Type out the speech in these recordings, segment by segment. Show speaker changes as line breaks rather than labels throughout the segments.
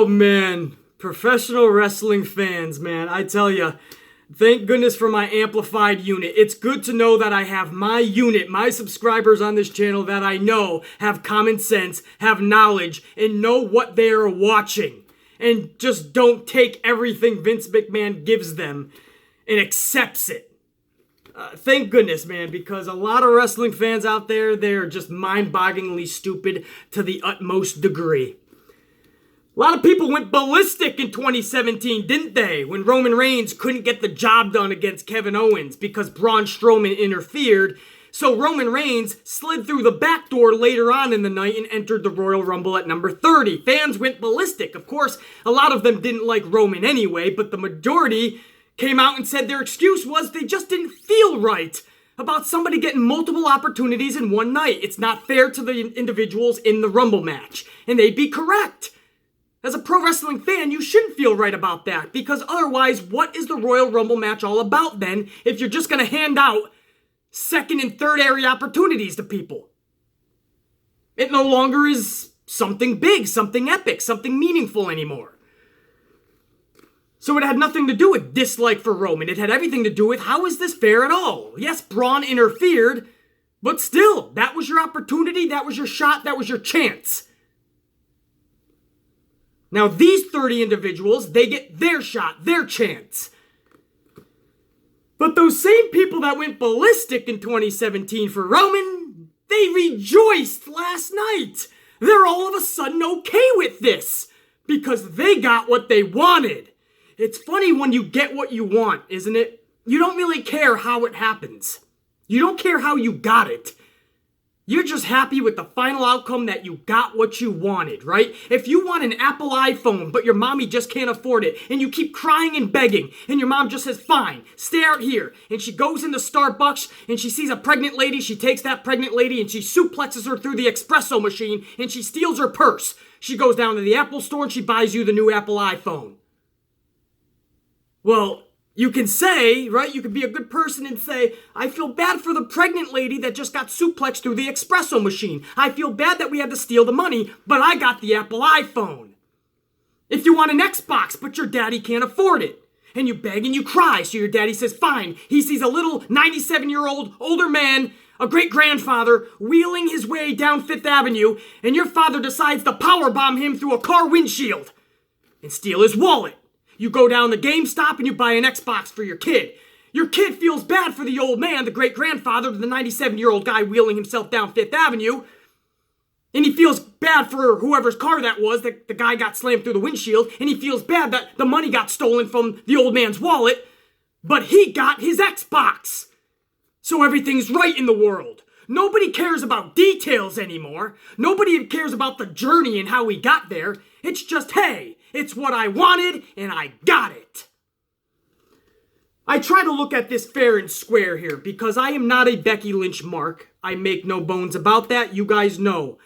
Oh, man. Professional wrestling fans, man. I tell ya, thank goodness for my amplified unit. It's good to know that I have my unit, my subscribers on this channel that I know have common sense, have knowledge, and know what they are watching. And just don't take everything Vince McMahon gives them and accepts it. Thank goodness, man, because a lot of wrestling fans out there, they're just mind-bogglingly stupid to the utmost degree. A lot of people went ballistic in 2017, didn't they? When Roman Reigns couldn't get the job done against Kevin Owens because Braun Strowman interfered. So Roman Reigns slid through the back door later on in the night and entered the Royal Rumble at number 30. Fans went ballistic. Of course, a lot of them didn't like Roman anyway, but the majority came out and said their excuse was they just didn't feel right about somebody getting multiple opportunities in one night. It's not fair to the individuals in the Rumble match. And they'd be correct. As a pro wrestling fan, you shouldn't feel right about that, because otherwise, what is the Royal Rumble match all about then if you're just going to hand out second and third area opportunities to people? It no longer is something big, something epic, something meaningful anymore. So it had nothing to do with dislike for Roman. It had everything to do with, how is this fair at all? Yes, Braun interfered, but still, that was your opportunity, that was your shot, that was your chance. Now these 30 individuals, they get their shot, their chance. But those same people that went ballistic in 2017 for Roman, they rejoiced last night. They're all of a sudden okay with this because they got what they wanted. It's funny when you get what you want, isn't it? You don't really care how it happens. You don't care how you got it. You're just happy with the final outcome that you got what you wanted, right? If you want an Apple iPhone, but your mommy just can't afford it, and you keep crying and begging, and your mom just says, fine, stay out here, and she goes into Starbucks, and she sees a pregnant lady, she takes that pregnant lady, and she suplexes her through the espresso machine, and she steals her purse. She goes down to the Apple store, and she buys you the new Apple iPhone. Well, you can say, right, you can be a good person and say, I feel bad for the pregnant lady that just got suplexed through the espresso machine. I feel bad that we had to steal the money, but I got the Apple iPhone. If you want an Xbox, but your daddy can't afford it, and you beg and you cry, so your daddy says, fine. He sees a little 97-year-old older man, a great-grandfather, wheeling his way down Fifth Avenue, and your father decides to powerbomb him through a car windshield and steal his wallet. You go down to GameStop and you buy an Xbox for your kid. Your kid feels bad for the old man, the great-grandfather, the 97-year-old guy wheeling himself down Fifth Avenue. And he feels bad for whoever's car that was, that the guy got slammed through the windshield. And he feels bad that the money got stolen from the old man's wallet. But he got his Xbox. So everything's right in the world. Nobody cares about details anymore. Nobody cares about the journey and how we got there. It's just, hey, it's what I wanted, and I got it. I try to look at this fair and square here, because I am not a Becky Lynch mark. I make no bones about that. You guys know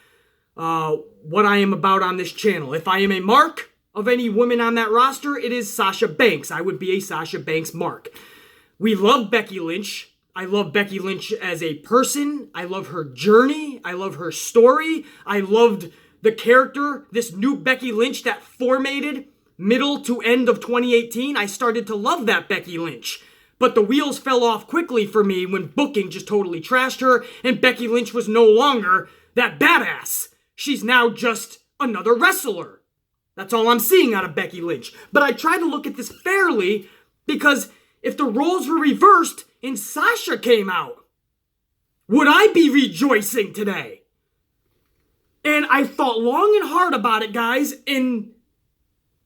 what I am about on this channel. If I am a mark of any woman on that roster, it is Sasha Banks. I would be a Sasha Banks mark. We love Becky Lynch. I love Becky Lynch as a person. I love her journey. I love her story. I loved the character, this new Becky Lynch that formated middle to end of 2018. I started to love that Becky Lynch. But the wheels fell off quickly for me when booking just totally trashed her, and Becky Lynch was no longer that badass. She's now just another wrestler. That's all I'm seeing out of Becky Lynch. But I try to look at this fairly, because if the roles were reversed and Sasha came out, would I be rejoicing today? And I thought long and hard about it, guys, and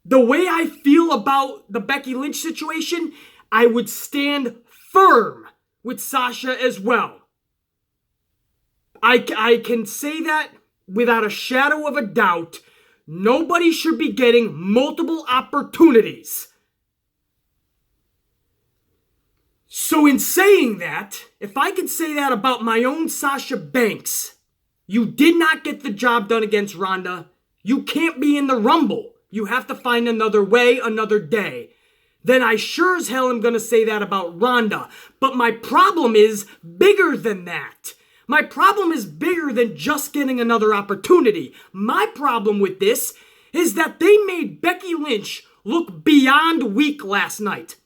the way I feel about the Becky Lynch situation, I would stand firm with Sasha as well. I can say that without a shadow of a doubt. Nobody should be getting multiple opportunities. So in saying that, if I could say that about my own Sasha Banks, you did not get the job done against Ronda. You can't be in the Rumble. You have to find another way, another day. Then I sure as hell am going to say that about Ronda. But my problem is bigger than that. My problem is bigger than just getting another opportunity. My problem with this is that they made Becky Lynch look beyond weak last night.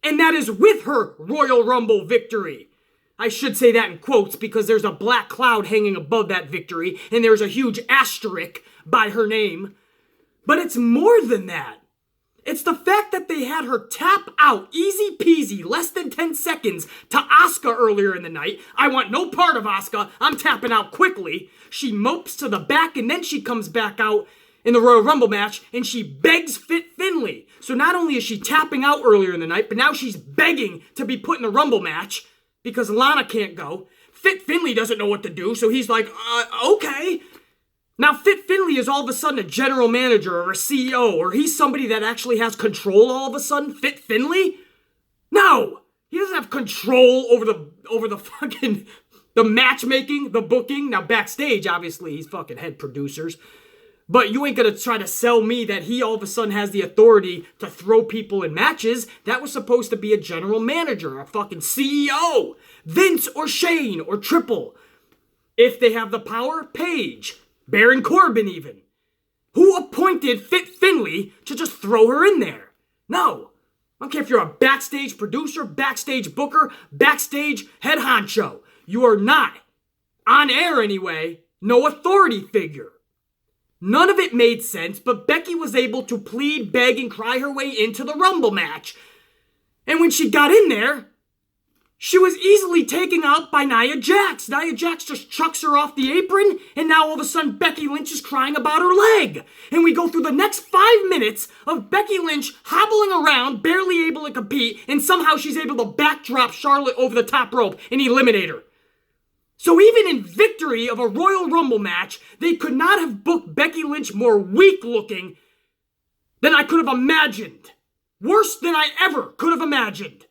And that is with her Royal Rumble victory. I should say that in quotes because there's a black cloud hanging above that victory and there's a huge asterisk by her name. But it's more than that. It's the fact that they had her tap out, easy peasy, less than 10 seconds, to Asuka earlier in the night. I want no part of Asuka. I'm tapping out quickly. She mopes to the back and then she comes back out in the Royal Rumble match and she begs Fit Finlay. So not only is she tapping out earlier in the night, but now she's begging to be put in the Rumble match because Lana can't go. Fit Finlay doesn't know what to do, so he's like, okay. Now, Fit Finlay is all of a sudden a general manager or a CEO, or he's somebody that actually has control all of a sudden. Fit Finlay? No! He doesn't have control over the fucking, the matchmaking, the booking. Now, backstage, obviously, he's fucking head producers. But you ain't gonna try to sell me that he all of a sudden has the authority to throw people in matches. That was supposed to be a general manager, a fucking CEO. Vince or Shane or Triple. If they have the power, Paige. Baron Corbin even. Who appointed Fit Finlay to just throw her in there? No. I don't care if you're a backstage producer, backstage booker, backstage head honcho. You are not, on air anyway, no authority figure. None of it made sense, but Becky was able to plead, beg, and cry her way into the Rumble match. And when she got in there, she was easily taken out by Nia Jax. Nia Jax just chucks her off the apron, and now all of a sudden Becky Lynch is crying about her leg. And we go through the next 5 minutes of Becky Lynch hobbling around, barely able to compete, and somehow she's able to backdrop Charlotte over the top rope and eliminate her. So even in victory of a Royal Rumble match, they could not have booked Becky Lynch more weak-looking than I could have imagined. Worse than I ever could have imagined.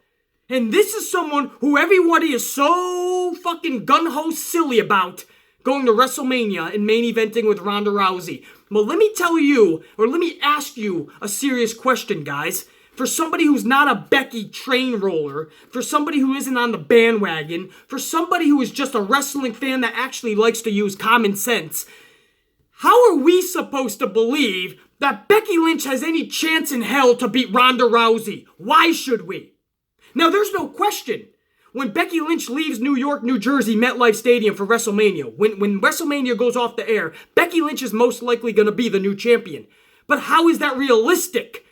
And this is someone who everybody is so fucking gung-ho silly about going to WrestleMania and main eventing with Ronda Rousey. Well, let me tell you, or let me ask you a serious question, guys. For somebody who's not a Becky train roller, for somebody who isn't on the bandwagon, for somebody who is just a wrestling fan that actually likes to use common sense, how are we supposed to believe that Becky Lynch has any chance in hell to beat Ronda Rousey? Why should we? Now, there's no question. When Becky Lynch leaves New York, New Jersey, MetLife Stadium for WrestleMania, when WrestleMania goes off the air, Becky Lynch is most likely going to be the new champion. But how is that realistic?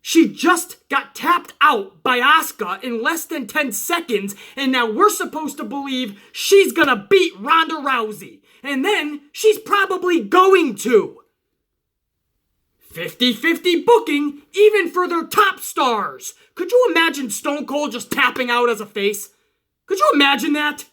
She just got tapped out by Asuka in less than 10 seconds, and now we're supposed to believe she's going to beat Ronda Rousey. And then she's probably going to. 50-50 booking, even for their top stars. Could you imagine Stone Cold just tapping out as a face? Could you imagine that?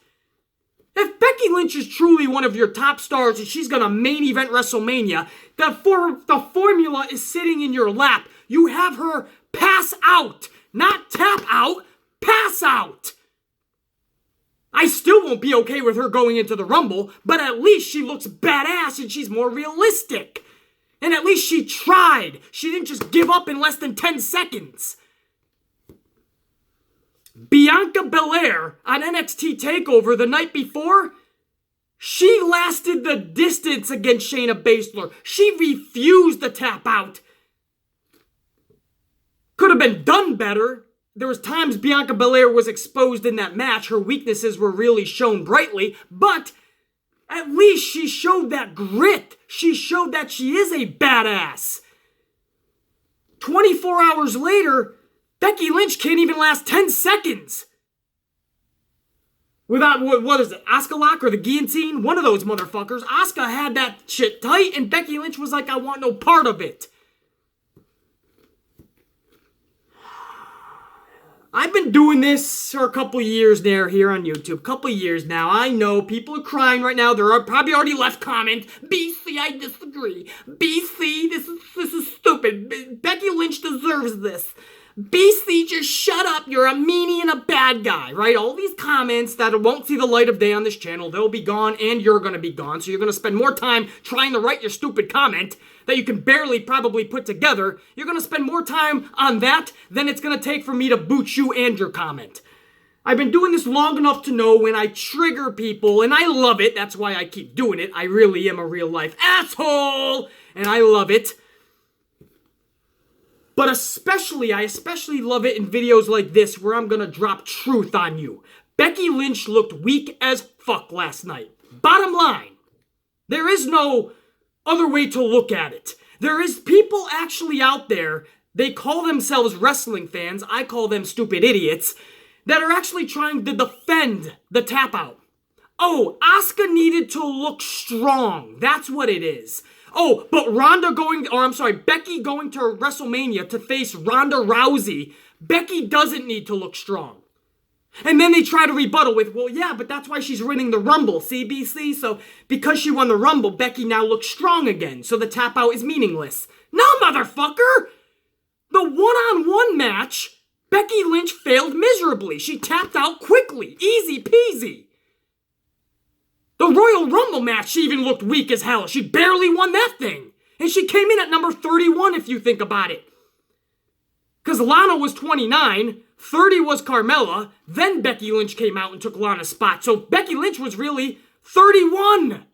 If Becky Lynch is truly one of your top stars and she's going to main event WrestleMania, the formula is sitting in your lap. You have her pass out, not tap out, pass out. I still won't be okay with her going into the Rumble, but at least she looks badass and she's more realistic. And at least she tried. She didn't just give up in less than 10 seconds. Bianca Belair on NXT TakeOver the night before, she lasted the distance against Shayna Baszler. She refused to tap out. Could have been done better. There was times Bianca Belair was exposed in that match. Her weaknesses were really shown brightly, but at least she showed that grit. She showed that she is a badass. 24 hours later, Becky Lynch can't even last 10 seconds. Without, what is it, Asuka lock or the guillotine? One of those motherfuckers. Asuka had that shit tight, and Becky Lynch was like, I want no part of it. I've been doing this for a couple years now here on YouTube. Couple years now. I know people are crying right now. They're probably already left comment. BC, I disagree. BC, this is stupid. Becky Lynch deserves this. BC, just shut up. You're a meanie and a bad guy, right? All these comments that won't see the light of day on this channel, they'll be gone and you're going to be gone. So you're going to spend more time trying to write your stupid comment that you can barely probably put together. You're going to spend more time on that than it's going to take for me to boot you and your comment. I've been doing this long enough to know when I trigger people, and I love it. That's why I keep doing it. I really am a real life asshole. and I love it. But I especially love it in videos like this where I'm gonna drop truth on you. Becky Lynch looked weak as fuck last night. Bottom line, there is no other way to look at it. There is people actually out there, they call themselves wrestling fans, I call them stupid idiots, that are actually trying to defend the tap out. Oh, Asuka needed to look strong. That's what it is. Oh, but Becky going to WrestleMania to face Ronda Rousey. Becky doesn't need to look strong. And then they try to rebuttal with, well, yeah, but that's why she's winning the Rumble, see, BC? So because she won the Rumble, Becky now looks strong again, so the tap out is meaningless. No, motherfucker! The one-on-one match, Becky Lynch failed miserably. She tapped out quickly, easy peasy. The Royal Rumble match, she even looked weak as hell. She barely won that thing. And she came in at number 31, if you think about it. Because Lana was 29, 30 was Carmella, then Becky Lynch came out and took Lana's spot. So Becky Lynch was really 31.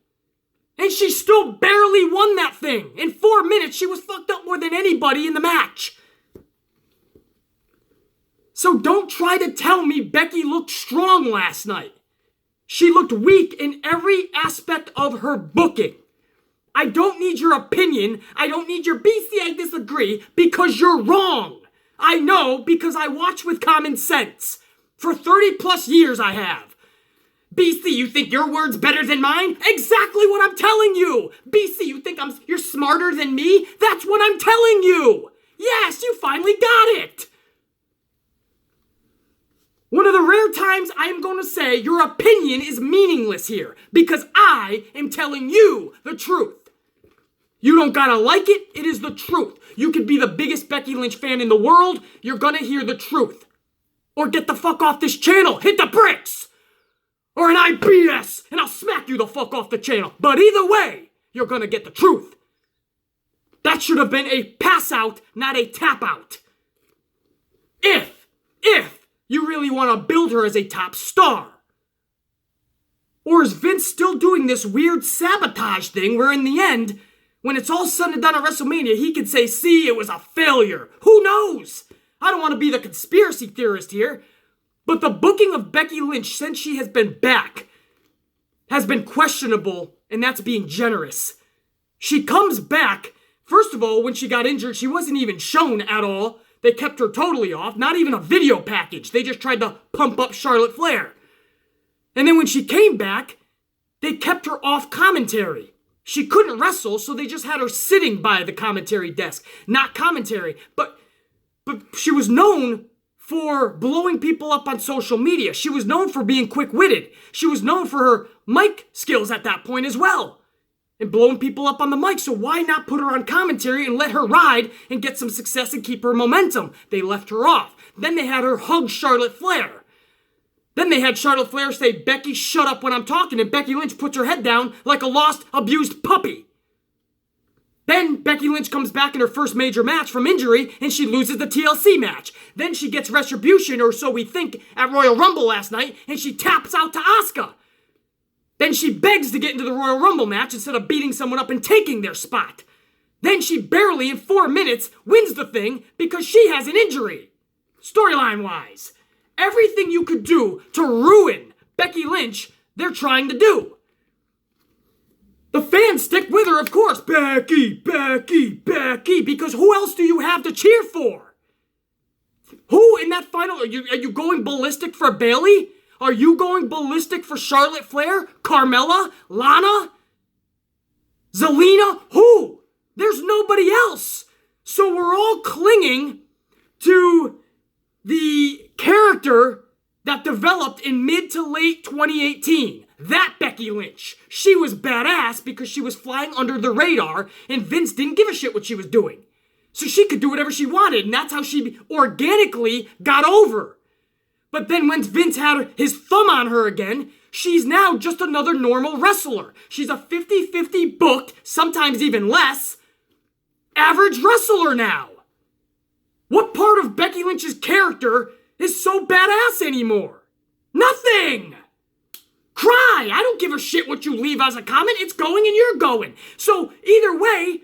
And she still barely won that thing. In 4 minutes, she was fucked up more than anybody in the match. So don't try to tell me Becky looked strong last night. She looked weak in every aspect of her booking. I don't need your opinion. I don't need your BC, I disagree, because you're wrong. I know because I watch with common sense. For 30 plus years I have. BC, you think your word's better than mine? Exactly what I'm telling you. BC, you think you're smarter than me? That's what I'm telling you. Yes, you finally got it. One of the rare times I am going to say your opinion is meaningless here because I am telling you the truth. You don't gotta like it, it is the truth. You could be the biggest Becky Lynch fan in the world, you're gonna hear the truth. Or get the fuck off this channel, hit the bricks! Or an IBS, and I'll smack you the fuck off the channel. But either way, you're gonna get the truth. That should have been a pass out, not a tap out. If you really want to build her as a top star. Or is Vince still doing this weird sabotage thing where in the end, when it's all said and done at WrestleMania, he could say, see, it was a failure. Who knows? I don't want to be the conspiracy theorist here, but the booking of Becky Lynch since she has been back has been questionable, and that's being generous. She comes back, first of all, when she got injured, she wasn't even shown at all. They kept her totally off, not even a video package. They just tried to pump up Charlotte Flair. And then when she came back, they kept her off commentary. She couldn't wrestle, so they just had her sitting by the commentary desk. Not commentary, but she was known for blowing people up on social media. She was known for being quick-witted. She was known for her mic skills at that point as well. And blowing people up on the mic, so why not put her on commentary and let her ride and get some success and keep her momentum? They left her off. Then they had her hug Charlotte Flair. Then they had Charlotte Flair say, Becky, shut up when I'm talking, and Becky Lynch puts her head down like a lost, abused puppy. Then Becky Lynch comes back in her first major match from injury, and she loses the TLC match. Then she gets retribution, or so we think, at Royal Rumble last night, and she taps out to Asuka. Then she begs to get into the Royal Rumble match instead of beating someone up and taking their spot. Then she barely, in 4 minutes, wins the thing because she has an injury. Storyline-wise. Everything you could do to ruin Becky Lynch, they're trying to do. The fans stick with her, of course. Becky, Becky, Becky, because who else do you have to cheer for? Who in that final, are you going ballistic for Bayley? Are you going ballistic for Charlotte Flair? Carmella? Lana? Zelina? Who? There's nobody else. So we're all clinging to the character that developed in mid to late 2018. That Becky Lynch. She was badass because she was flying under the radar and Vince didn't give a shit what she was doing. So she could do whatever she wanted and that's how she organically got over. But then when Vince had his thumb on her again, she's now just another normal wrestler. She's a 50-50 booked, sometimes even less, average wrestler now. What part of Becky Lynch's character is so badass anymore? Nothing! Cry! I don't give a shit what you leave as a comment. It's going and you're going. So either way,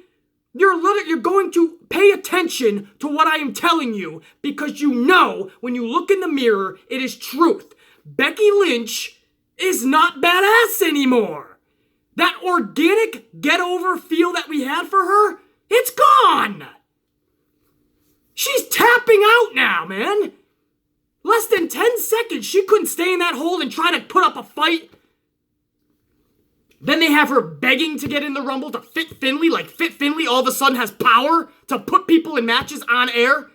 You're going to pay attention to what I am telling you because you know when you look in the mirror, it is truth. Becky Lynch is not badass anymore. That organic get-over feel that we had for her, it's gone. She's tapping out now, man. Less than 10 seconds, she couldn't stay in that hold and try to put up a fight. Then they have her begging to get in the Rumble to Fit Finlay, like Fit Finlay all of a sudden has power to put people in matches on air.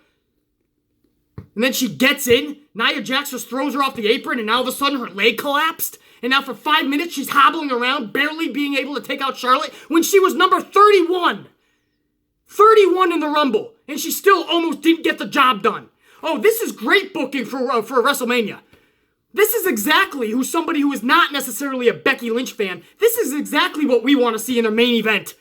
And then she gets in. Nia Jax just throws her off the apron, and now all of a sudden her leg collapsed. And now for 5 minutes she's hobbling around, barely being able to take out Charlotte when she was number 31. 31 in the Rumble, and she still almost didn't get the job done. Oh, this is great booking for WrestleMania. This is exactly who somebody who is not necessarily a Becky Lynch fan, this is exactly what we want to see in their main event.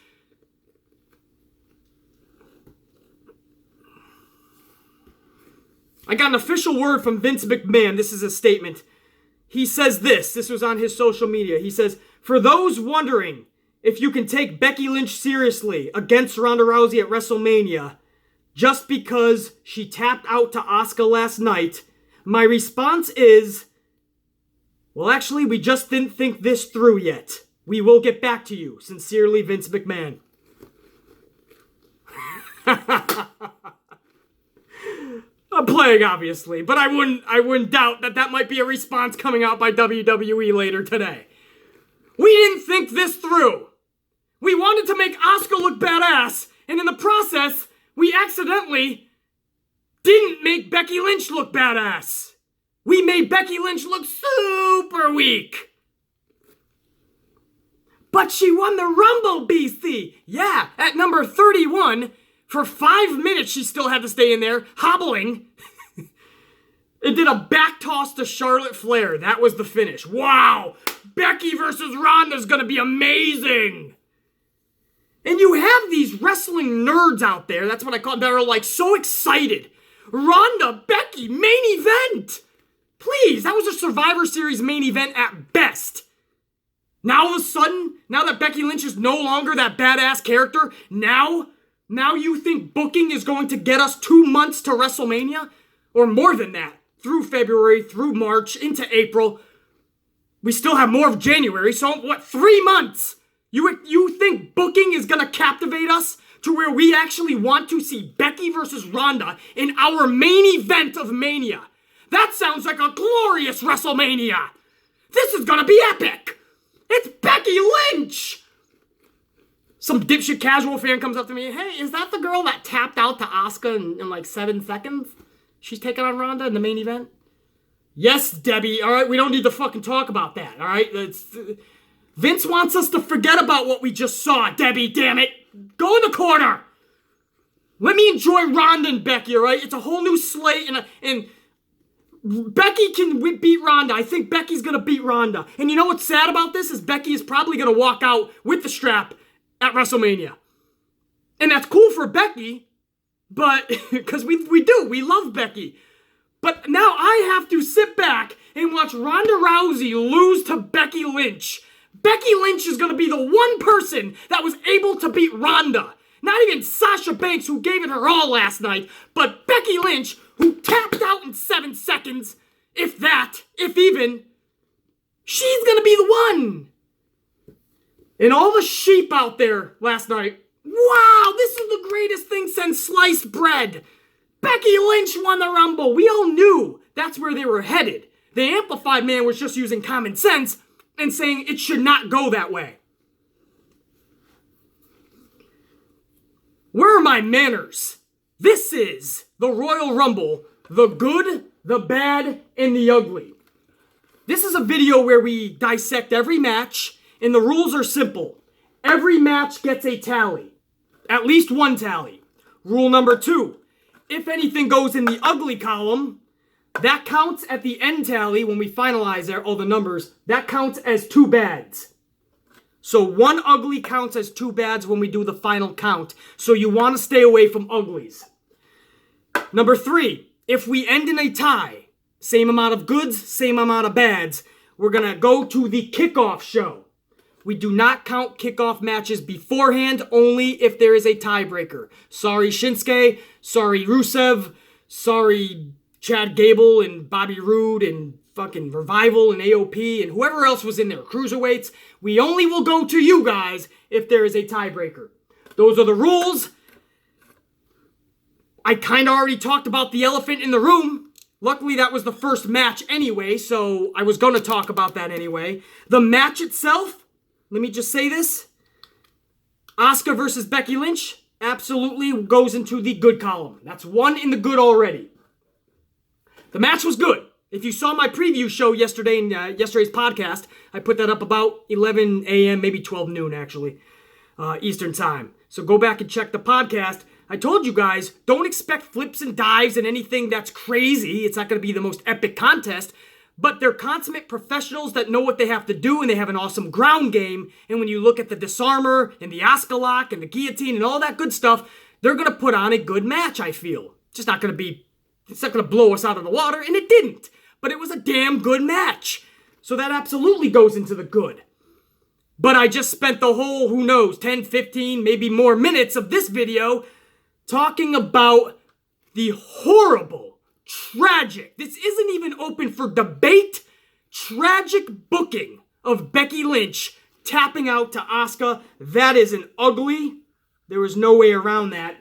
I got an official word from Vince McMahon. This is a statement. He says this was on his social media. He says, for those wondering if you can take Becky Lynch seriously against Ronda Rousey at WrestleMania just because she tapped out to Asuka last night, my response is, well, actually, we just didn't think this through yet. We will get back to you. Sincerely, Vince McMahon. I'm playing, obviously, but I wouldn't doubt that might be a response coming out by WWE later today. We didn't think this through. We wanted to make Asuka look badass, and in the process, we accidentally didn't make Becky Lynch look badass. We made Becky Lynch look super weak. But she won the Rumble, BC. Yeah, at number 31. For 5 minutes, she still had to stay in there, hobbling. It did a back toss to Charlotte Flair. That was the finish. Wow. Becky versus Ronda is going to be amazing. And you have these wrestling nerds out there, that's what I call them, that are like so excited. Ronda, Becky, main event. Please, that was a Survivor Series main event at best. Now all of a sudden, now that Becky Lynch is no longer that badass character, now you think booking is going to get us 2 months to WrestleMania? Or more than that, through February, through March, into April. We still have more of January, so what, 3 months? You think booking is going to captivate us to where we actually want to see Becky versus Ronda in our main event of Mania? That sounds like a glorious WrestleMania. This is gonna be epic. It's Becky Lynch. Some dipshit casual fan comes up to me, hey, is that the girl that tapped out to Asuka in like 7 seconds? She's taking on Ronda in the main event? Yes, Debbie. All right, we don't need to fucking talk about that. All right, Vince wants us to forget about what we just saw. Debbie, damn it, go in the corner. Let me enjoy Ronda and Becky. All right, it's a whole new slate and Becky can beat Ronda. I think Becky's going to beat Ronda. And you know what's sad about this is Becky is probably going to walk out with the strap at WrestleMania. And that's cool for Becky, but because we love Becky. But now I have to sit back and watch Ronda Rousey lose to Becky Lynch. Becky Lynch is going to be the one person that was able to beat Ronda. Not even Sasha Banks, who gave it her all last night, but Becky Lynch, who tapped out in 7 seconds, if that, if even, she's gonna be the one. And all the sheep out there last night, wow, this is the greatest thing since sliced bread. Becky Lynch won the Rumble. We all knew that's where they were headed. The Amplified man was just using common sense and saying it should not go that way. Where are my manners? This is the Royal Rumble, the good, the bad, and the ugly. This is a video where we dissect every match, and the rules are simple. Every match gets a tally. At least one tally. Rule number 2, if anything goes in the ugly column, that counts at the end tally when we finalize all the numbers. That counts as 2 bads. So 1 ugly counts as 2 bads when we do the final count. So you want to stay away from uglies. Number 3, if we end in a tie, same amount of goods, same amount of bads, we're going to go to the kickoff show. We do not count kickoff matches beforehand, only if there is a tiebreaker. Sorry, Shinsuke. Sorry, Rusev. Sorry, Chad Gable and Bobby Roode and fucking Revival and AOP and whoever else was in there. Cruiserweights. We only will go to you guys if there is a tiebreaker. Those are the rules. I kind of already talked about the elephant in the room. Luckily, that was the first match anyway, so I was going to talk about that anyway. The match itself, let me just say this. Asuka versus Becky Lynch absolutely goes into the good column. That's one in the good already. The match was good. If you saw my preview show yesterday in yesterday's podcast, I put that up about 11 a.m., maybe 12 noon actually, Eastern time. So go back and check the podcast. I told you guys, don't expect flips and dives and anything that's crazy. It's not going to be the most epic contest, but they're consummate professionals that know what they have to do, and they have an awesome ground game. And when you look at the disarmor and the Asuka lock and the guillotine and all that good stuff, they're going to put on a good match, I feel. It's not going to blow us out of the water, and it didn't. But it was a damn good match. So that absolutely goes into the good. But I just spent the whole, 10, 15, maybe more minutes of this video talking about the horrible, tragic, this isn't even open for debate, tragic booking of Becky Lynch tapping out to Asuka. That is an ugly. There is no way around that.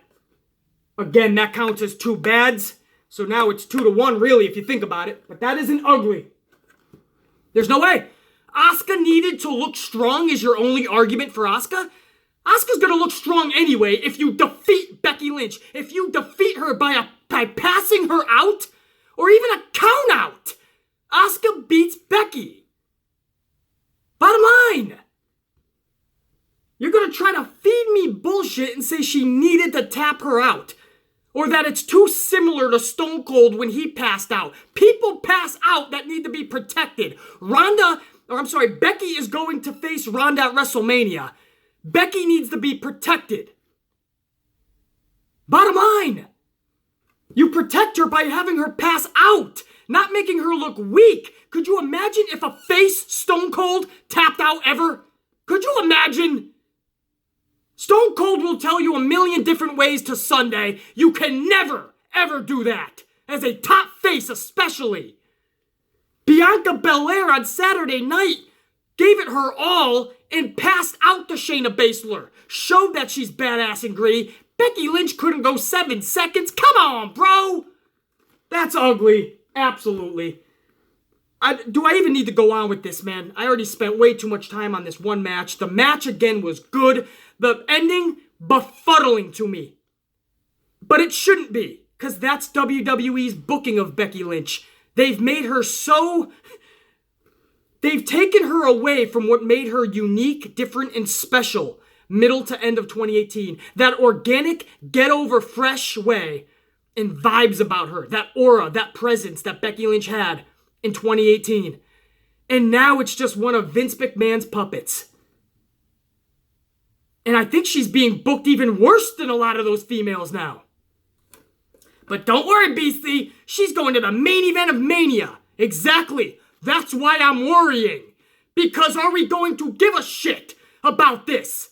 Again, that counts as 2 bads. So now it's 2-1, really, if you think about it. But that is an ugly. There's no way. Asuka needed to look strong is your only argument for Asuka? Asuka's gonna look strong anyway if you defeat Becky Lynch. If you defeat her by passing her out, or even a count out. Asuka beats Becky. Bottom line. You're gonna try to feed me bullshit and say she needed to tap her out. Or that it's too similar to Stone Cold when he passed out. People pass out that need to be protected. Becky is going to face Ronda at WrestleMania. Becky needs to be protected. Bottom line. You protect her by having her pass out, not making her look weak. Could you imagine if a face Stone Cold tapped out ever? Could you imagine? Stone Cold will tell you a million different ways to Sunday. You can never, ever do that. As a top face especially. Bianca Belair on Saturday night gave it her all and passed out to Shayna Baszler. Showed that she's badass and gritty. Becky Lynch couldn't go 7 seconds. Come on, bro. That's ugly. Absolutely. Do I even need to go on with this, man? I already spent way too much time on this one match. The match, again, was good. The ending, befuddling to me. But it shouldn't be, because that's WWE's booking of Becky Lynch. They've made her so... They've taken her away from what made her unique, different, and special middle to end of 2018. That organic, get-over-fresh way and vibes about her. That aura, that presence that Becky Lynch had in 2018. And now it's just one of Vince McMahon's puppets. And I think she's being booked even worse than a lot of those females now. But don't worry, BC. She's going to the main event of Mania. Exactly. That's why I'm worrying. Because are we going to give a shit about this?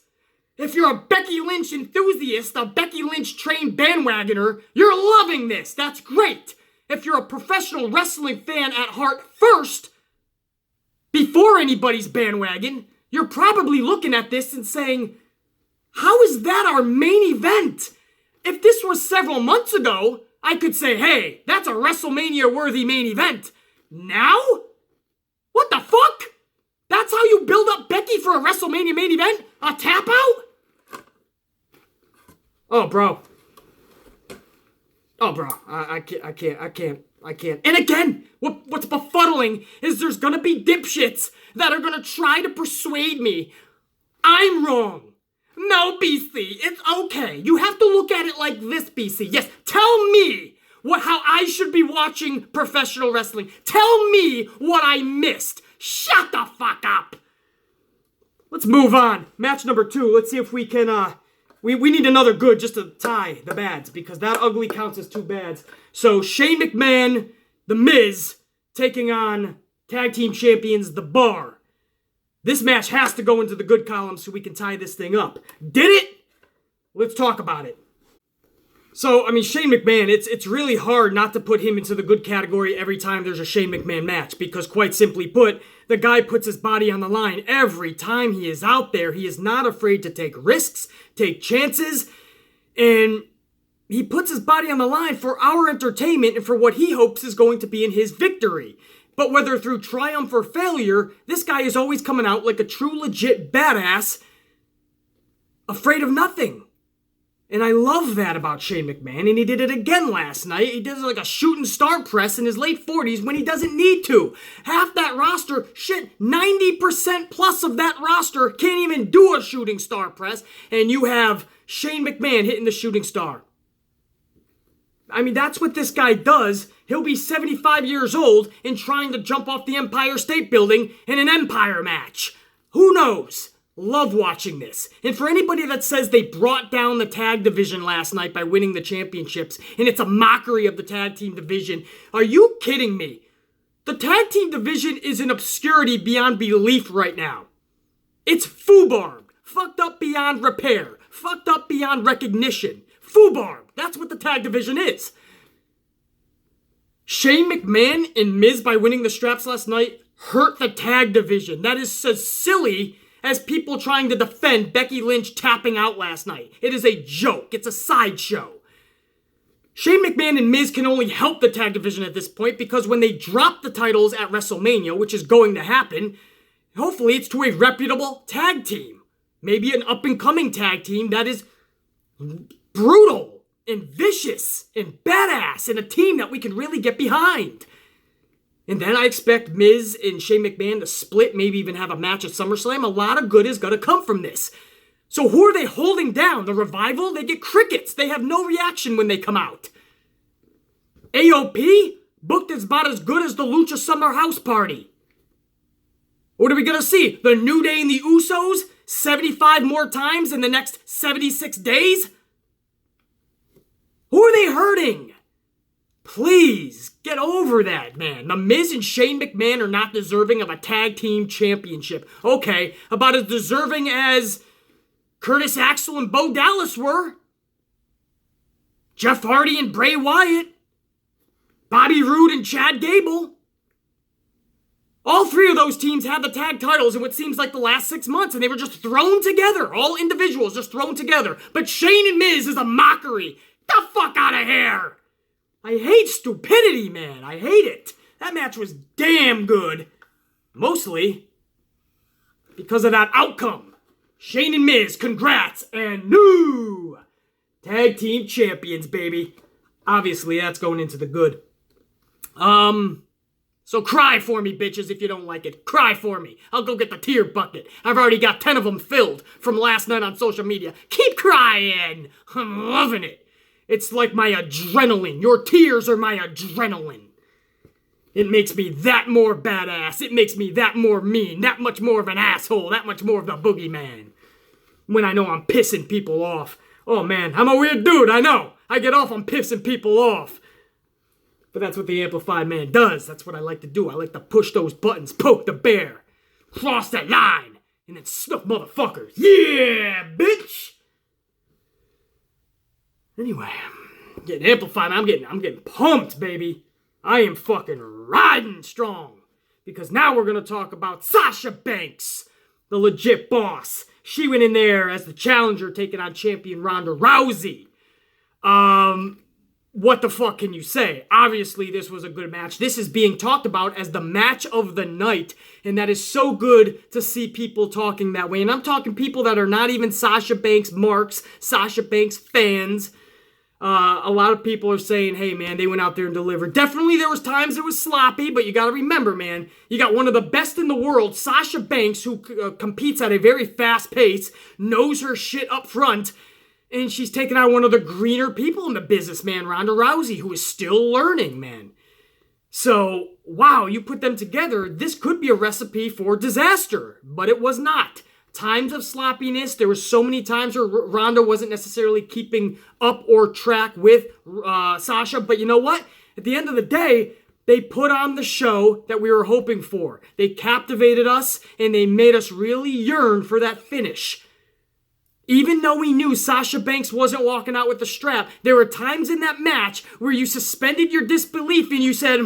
If you're a Becky Lynch enthusiast, a Becky Lynch trained bandwagoner, you're loving this. That's great. If you're a professional wrestling fan at heart first, before anybody's bandwagon, you're probably looking at this and saying, how is that our main event? If this was several months ago, I could say, hey, that's a WrestleMania-worthy main event. Now? What the fuck? That's how you build up Becky for a WrestleMania main event? A tap out? Oh, bro. I can't. And again, what's befuddling is there's gonna be dipshits that are gonna try to persuade me I'm wrong. No, BC, it's okay. You have to look at it like this, BC. Yes, tell me how I should be watching professional wrestling. Tell me what I missed. Shut the fuck up. Let's move on. Match number 2. Let's see if we can, we need another good just to tie the bads, because that ugly counts as 2 bads. So, Shane McMahon, The Miz, taking on tag team champions, The Bar. This match has to go into the good column so we can tie this thing up. Did it? Let's talk about it. So, I mean, Shane McMahon, it's really hard not to put him into the good category every time there's a Shane McMahon match because, quite simply put, the guy puts his body on the line every time he is out there. He is not afraid to take risks, take chances, and he puts his body on the line for our entertainment and for what he hopes is going to be in his victory. But whether through triumph or failure, this guy is always coming out like a true legit badass, afraid of nothing. And I love that about Shane McMahon, and he did it again last night. He does like a shooting star press in his late 40s when he doesn't need to. Half that roster, 90% plus of that roster can't even do a shooting star press, and you have Shane McMahon hitting the shooting star. I mean, that's what this guy does. He'll be 75 years old and trying to jump off the Empire State Building in an Empire match. Who knows? Love watching this. And for anybody that says they brought down the tag division last night by winning the championships, and it's a mockery of the tag team division, are you kidding me? The tag team division is in obscurity beyond belief right now. It's foobarb. Fucked up beyond repair. Fucked up beyond recognition. Foobarb. That's what the tag division is. Shane McMahon and Miz, by winning the straps last night, hurt the tag division. That is so silly as people trying to defend Becky Lynch tapping out last night. It is a joke. It's a sideshow. Shane McMahon and Miz can only help the tag division at this point because when they drop the titles at WrestleMania, which is going to happen, hopefully it's to a reputable tag team. Maybe an up-and-coming tag team that is brutal and vicious and badass and a team that we can really get behind. And then I expect Miz and Shane McMahon to split, maybe even have a match at SummerSlam. A lot of good is going to come from this. So who are they holding down? The Revival? They get crickets. They have no reaction when they come out. AOP? Booked is about as good as the Lucha Summer House Party. What are we going to see? The New Day and the Usos? 75 more times in the next 76 days? Who are they hurting? Please, get over that, man. The Miz and Shane McMahon are not deserving of a tag team championship. Okay, about as deserving as Curtis Axel and Bo Dallas were. Jeff Hardy and Bray Wyatt. Bobby Roode and Chad Gable. All three of those teams had the tag titles in what seems like the last 6 months, and they were just thrown together. All individuals just thrown together. But Shane and Miz is a mockery. Get the fuck out of here! I hate stupidity, man. I hate it. That match was damn good. Mostly because of that outcome. Shane and Miz, congrats, and new tag team champions, baby. Obviously, that's going into the good. So cry for me, bitches, if you don't like it. Cry for me. I'll go get the tear bucket. I've already got 10 of them filled from last night on social media. Keep crying. I'm loving it. It's like my adrenaline. Your tears are my adrenaline. It makes me that more badass. It makes me that more mean. That much more of an asshole. That much more of the boogeyman. When I know I'm pissing people off. Oh man, I'm a weird dude, I know. I get off on pissing people off. But that's what the Amplified Man does. That's what I like to do. I like to push those buttons, poke the bear, cross that line, and then snuff motherfuckers. Yeah, bitch! Anyway, getting amplified. I'm getting pumped, baby. I am fucking riding strong. Because now we're going to talk about Sasha Banks, the legit boss. She went in there as the challenger taking on champion Ronda Rousey. What the fuck can you say? Obviously, this was a good match. This is being talked about as the match of the night. And that is so good to see people talking that way. And I'm talking people that are not even Sasha Banks marks, Sasha Banks fans. A lot of people are saying, hey, man, they went out there and delivered. Definitely there was times it was sloppy, but you got to remember, man, you got one of the best in the world, Sasha Banks, who competes at a very fast pace, knows her shit up front, and she's taking out one of the greener people in the business, man, Ronda Rousey, who is still learning, man. So, wow, you put them together, this could be a recipe for disaster, but it was not. Times of sloppiness. There were so many times where Ronda wasn't necessarily keeping up or track with Sasha. But you know what? At the end of the day, They put on the show that we were hoping for. They captivated us, and they made us really yearn for that finish. Even though we knew Sasha Banks wasn't walking out with the strap, there were times in that match where you suspended your disbelief and you said,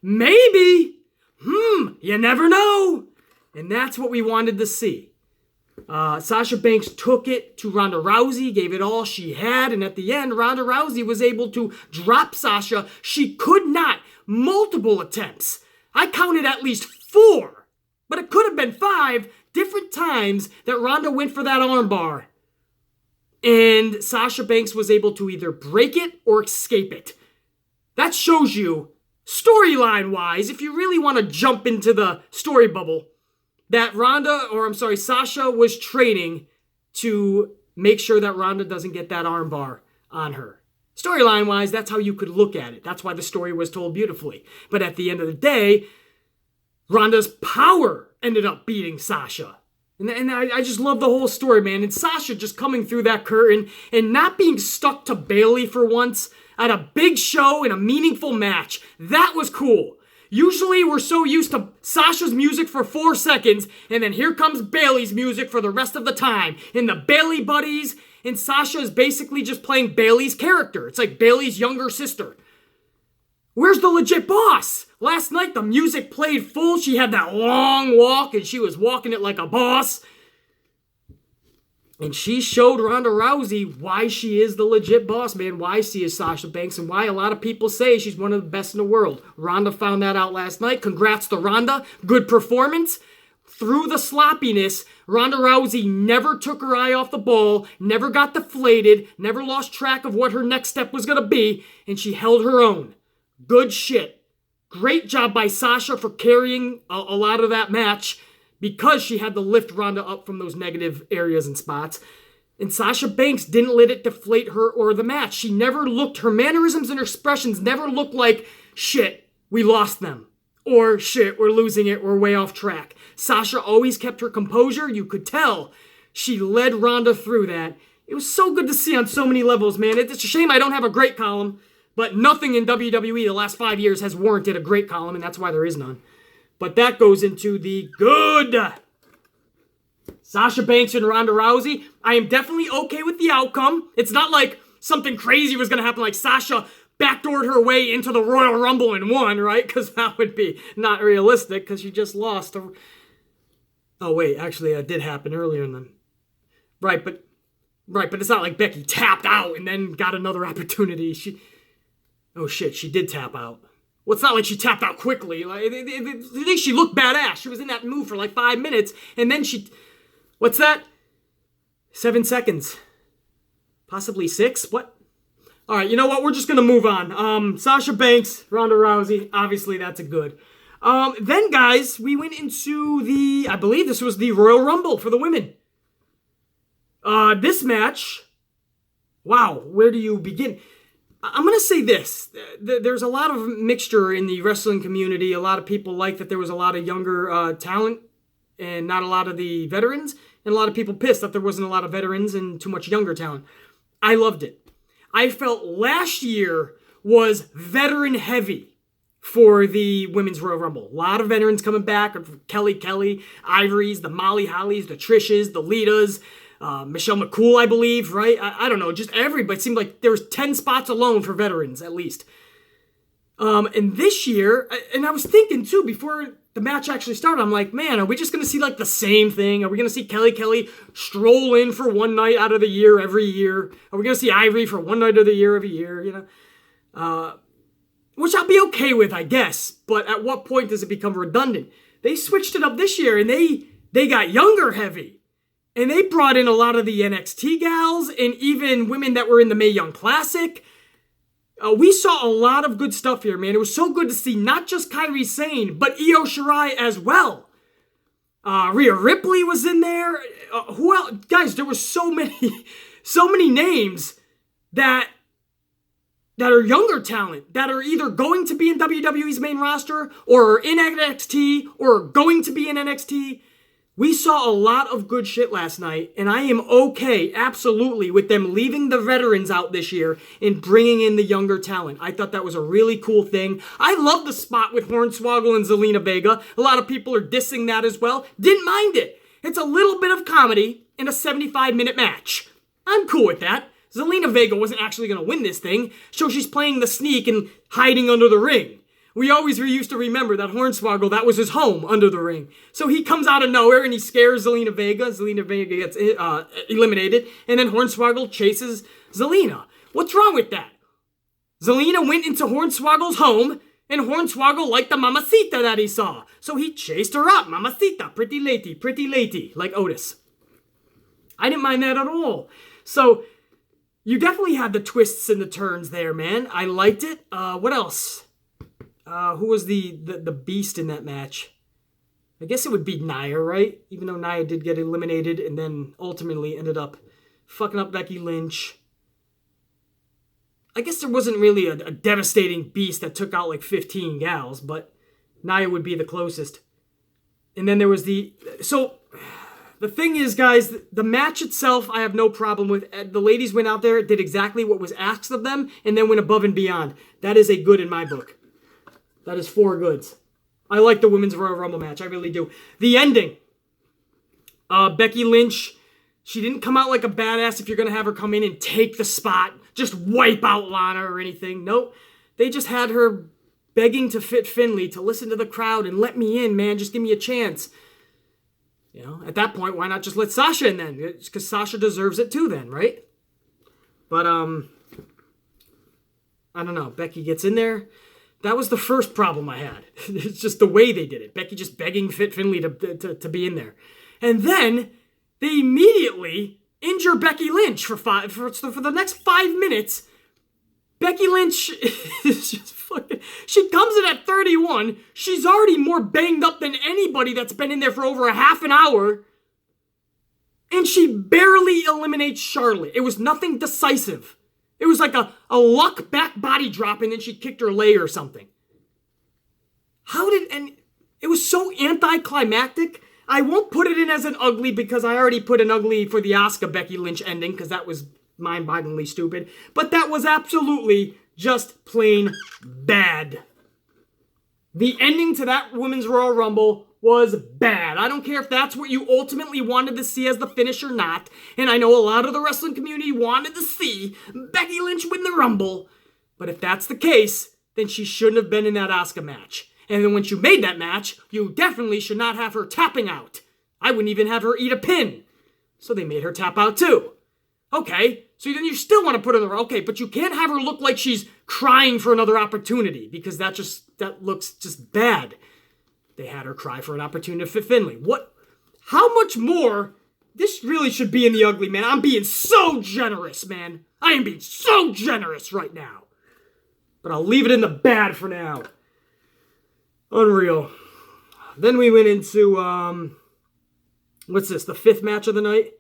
maybe, you never know. And that's what we wanted to see. Sasha Banks took it to Ronda Rousey, gave it all she had, and at the end, Ronda Rousey was able to drop Sasha. She could not. Multiple attempts. I counted at least 4, but it could have been 5 different times that Ronda went for that armbar. And Sasha Banks was able to either break it or escape it. That shows you, storyline-wise, if you really want to jump into the story bubble, that Sasha was training to make sure that Ronda doesn't get that armbar on her. Storyline-wise, that's how you could look at it. That's why the story was told beautifully. But at the end of the day, Ronda's power ended up beating Sasha. And I just love the whole story, man. And Sasha just coming through that curtain and not being stuck to Bayley for once at a big show in a meaningful match. That was cool. Usually we're so used to Sasha's music for 4 seconds, and then here comes Bayley's music for the rest of the time. And the Bayley buddies, and Sasha is basically just playing Bayley's character. It's like Bayley's younger sister. Where's the legit boss? Last night the music played full. She had that long walk, and she was walking it like a boss. And she showed Ronda Rousey why she is the legit boss, man. Why she is Sasha Banks, and why a lot of people say she's one of the best in the world. Ronda found that out last night. Congrats to Ronda. Good performance. Through the sloppiness, Ronda Rousey never took her eye off the ball, never got deflated, never lost track of what her next step was going to be, and she held her own. Good shit. Great job by Sasha for carrying a lot of that match, because she had to lift Ronda up from those negative areas and spots. And Sasha Banks didn't let it deflate her or the match. Her mannerisms and her expressions never looked like, shit, we lost them. Or shit, we're losing it, we're way off track. Sasha always kept her composure. You could tell she led Ronda through that. It was so good to see on so many levels, man. It's a shame I don't have a great column, but nothing in WWE the last 5 years has warranted a great column, and that's why there is none. But that goes into the good. Sasha Banks and Ronda Rousey. I am definitely okay with the outcome. It's not like something crazy was going to happen, like Sasha backdoored her way into the Royal Rumble and won, right? Because that would be not realistic, because she just lost. Oh, wait, actually, that did happen earlier in the... Right, but it's not like Becky tapped out and then got another opportunity. Oh, shit, she did tap out. Well, it's not like she tapped out quickly. Like, I think she looked badass. She was in that move for like 5 minutes, and then she... What's that? 7 seconds. Possibly 6? What? All right, you know what? We're just going to move on. Sasha Banks, Ronda Rousey. Obviously, that's a good. Then, guys, we went into I believe this was the Royal Rumble for the women. This match... Wow, where do you begin? I'm going to say this. There's a lot of mixture in the wrestling community. A lot of people like that there was a lot of younger talent and not a lot of the veterans. And a lot of people pissed that there wasn't a lot of veterans and too much younger talent. I loved it. I felt last year was veteran heavy for the Women's Royal Rumble. A lot of veterans coming back. Kelly, Ivory's, the Molly Hollies, the Trish's, the Litas, Michelle McCool, I believe, right? I don't know, just everybody. It seemed like there was 10 spots alone for veterans, at least. And this year, and I was thinking too, before the match actually started, I'm like, man, are we just going to see like the same thing? Are we going to see Kelly stroll in for one night out of the year every year? Are we going to see Ivory for one night of the year every year, you know? Which I'll be okay with, I guess. But at what point does it become redundant? They switched it up this year, and they got younger heavy. And they brought in a lot of the NXT gals and even women that were in the Mae Young Classic. We saw a lot of good stuff here, man. It was so good to see not just Kairi Sane, but Io Shirai as well. Rhea Ripley was in there. Who else? Guys, there were so many names that are younger talent, that are either going to be in WWE's main roster, or are in NXT, or are going to be in NXT. We saw a lot of good shit last night, and I am okay, absolutely, with them leaving the veterans out this year and bringing in the younger talent. I thought that was a really cool thing. I love the spot with Hornswoggle and Zelina Vega. A lot of people are dissing that as well. Didn't mind it. It's a little bit of comedy in a 75-minute match. I'm cool with that. Zelina Vega wasn't actually going to win this thing, so she's playing the sneak and hiding under the ring. We always used to remember that Hornswoggle, that was his home, under the ring. So he comes out of nowhere and he scares Zelina Vega. Zelina Vega gets eliminated. And then Hornswoggle chases Zelina. What's wrong with that? Zelina went into Hornswoggle's home and Hornswoggle liked the mamacita that he saw. So he chased her up. Mamacita, pretty lady, like Otis. I didn't mind that at all. So you definitely had the twists and the turns there, man. I liked it. What else? Who was the beast in that match? I guess it would be Nia, right? Even though Nia did get eliminated and then ultimately ended up fucking up Becky Lynch. I guess there wasn't really a devastating beast that took out like 15 gals, but Nia would be the closest. And then there was So, the thing is, guys, the match itself, I have no problem with. The ladies went out there, did exactly what was asked of them, and then went above and beyond. That is a good in my book. That is 4 goods. I like the Women's Royal Rumble match. I really do. The ending. Becky Lynch, she didn't come out like a badass if you're going to have her come in and take the spot. Just wipe out Lana or anything. Nope. They just had her begging to Fit Finlay to listen to the crowd and let me in, man. Just give me a chance. You know, at that point, why not just let Sasha in then? Because Sasha deserves it too then, right? But, I don't know. Becky gets in there. That was the first problem I had. It's just the way they did it. Becky just begging Fit Finlay to be in there. And then they immediately injure Becky Lynch for the next 5 minutes. Becky Lynch is just fucking... She comes in at 31. She's already more banged up than anybody that's been in there for over a half an hour. And she barely eliminates Charlotte. It was nothing decisive. It was like a luck back body drop and then she kicked her leg or something. And it was so anticlimactic. I won't put it in as an ugly because I already put an ugly for the Asuka Becky Lynch ending because that was mind-bogglingly stupid. But that was absolutely just plain bad. The ending to that Women's Royal Rumble was bad. I don't care if that's what you ultimately wanted to see as the finish or not. And I know a lot of the wrestling community wanted to see Becky Lynch win the Rumble. But if that's the case, then she shouldn't have been in that Asuka match. And then when you made that match, you definitely should not have her tapping out. I wouldn't even have her eat a pin. So they made her tap out too. Okay, so then you still want to put her in the... Okay, but you can't have her look like she's crying for another opportunity because that looks just bad. They had her cry for an opportunity to Fit Finlay. What? How much more? This really should be in the ugly, man. I'm being so generous, man. I am being so generous right now. But I'll leave it in the bad for now. Unreal. Then we went into, what's this? The 5th match of the night?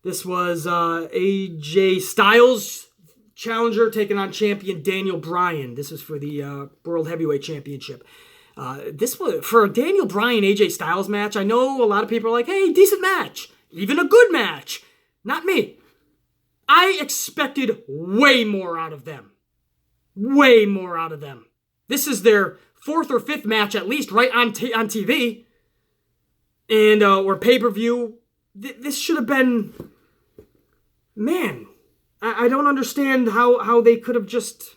This was AJ Styles, challenger, taking on champion Daniel Bryan. This was for the World Heavyweight Championship. This was for a Daniel Bryan AJ Styles match. I know a lot of people are like, hey, decent match. Even a good match. Not me. I expected way more out of them. Way more out of them. This is their 4th or 5th match at least, right, on TV. And, or pay-per-view. This should have been... Man, I don't understand how they could have just...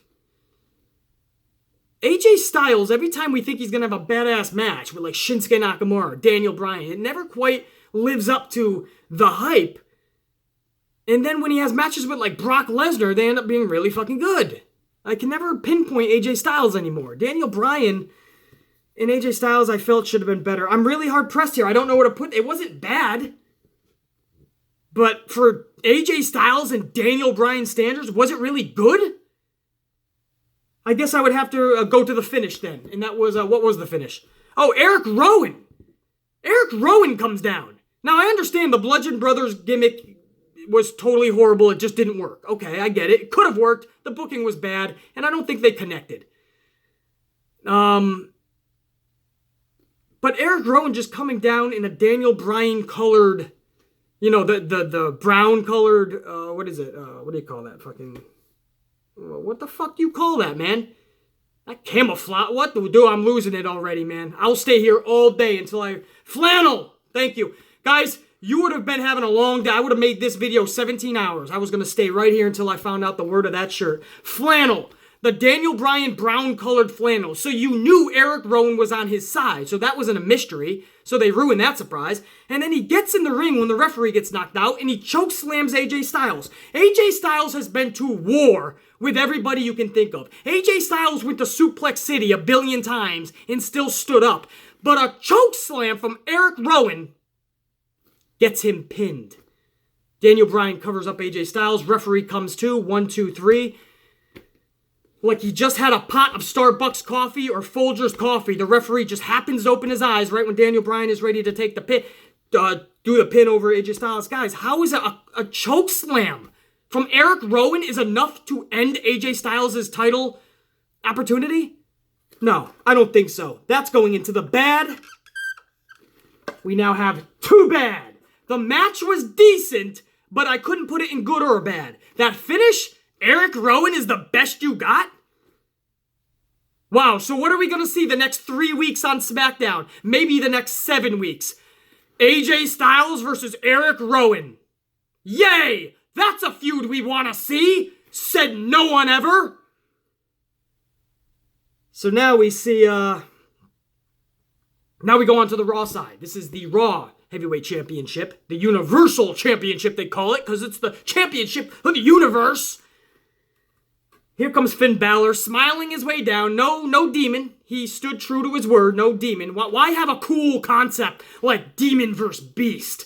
AJ Styles, every time we think he's going to have a badass match with like Shinsuke Nakamura, Daniel Bryan, it never quite lives up to the hype. And then when he has matches with like Brock Lesnar, they end up being really fucking good. I can never pinpoint AJ Styles anymore. Daniel Bryan and AJ Styles, I felt should have been better. I'm really hard pressed here. I don't know where to put it. It wasn't bad. But for AJ Styles and Daniel Bryan standards, was it really good? I guess I would have to go to the finish then. And that was, what was the finish? Oh, Eric Rowan. Eric Rowan comes down. Now, I understand the Bludgeon Brothers gimmick was totally horrible. It just didn't work. Okay, I get it. It could have worked. The booking was bad. And I don't think they connected. But Eric Rowan just coming down in a Daniel Bryan colored, you know, the brown colored, what is it? What do you call that? Fucking, what the fuck do you call that, man? That camouflage, what do we do? I'm losing it already, man. I'll stay here all day until flannel! Thank you. Guys, you would have been having a long day. I would have made this video 17 hours. I was going to stay right here until I found out the word of that shirt. Flannel. The Daniel Bryan brown-colored flannel. So you knew Eric Rowan was on his side. So that wasn't a mystery. So they ruined that surprise. And then he gets in the ring when the referee gets knocked out, and he chokeslams AJ Styles. AJ Styles has been to war with everybody you can think of. AJ Styles went to Suplex City a billion times and still stood up. But a chokeslam from Eric Rowan gets him pinned. Daniel Bryan covers up AJ Styles. Referee comes to. 1, 2, 3. Like he just had a pot of Starbucks coffee or Folgers coffee. The referee just happens to open his eyes right when Daniel Bryan is ready to take the pin, do the pin over AJ Styles. Guys, how is a choke slam from Eric Rowan is enough to end AJ Styles' title opportunity? No, I don't think so. That's going into the bad. We now have too bad. The match was decent, but I couldn't put it in good or bad. That finish, Eric Rowan is the best you got? Wow, so what are we going to see the next 3 weeks on SmackDown? Maybe the next 7 weeks. AJ Styles versus Eric Rowan. Yay! That's a feud we want to see, said no one ever. So now we see, now we go on to the Raw side. This is the Raw Heavyweight Championship. The Universal Championship, they call it, because it's the championship of the universe. Here comes Finn Balor, smiling his way down. No demon. He stood true to his word. No demon. Why have a cool concept like Demon vs. Beast?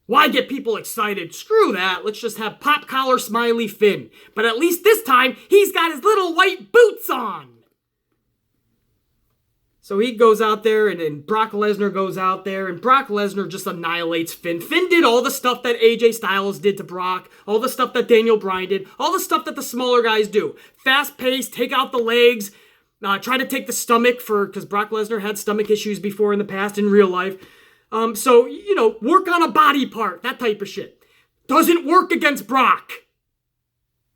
Why get people excited? Screw that. Let's just have pop collar smiley Finn. But at least this time, he's got his little white boots on. So he goes out there, and Brock Lesnar goes out there, and Brock Lesnar just annihilates Finn. Finn did all the stuff that AJ Styles did to Brock, all the stuff that Daniel Bryan did, all the stuff that the smaller guys do. Fast-paced, take out the legs, try to take the stomach because Brock Lesnar had stomach issues before in the past in real life. So, you know, work on a body part, that type of shit. Doesn't work against Brock.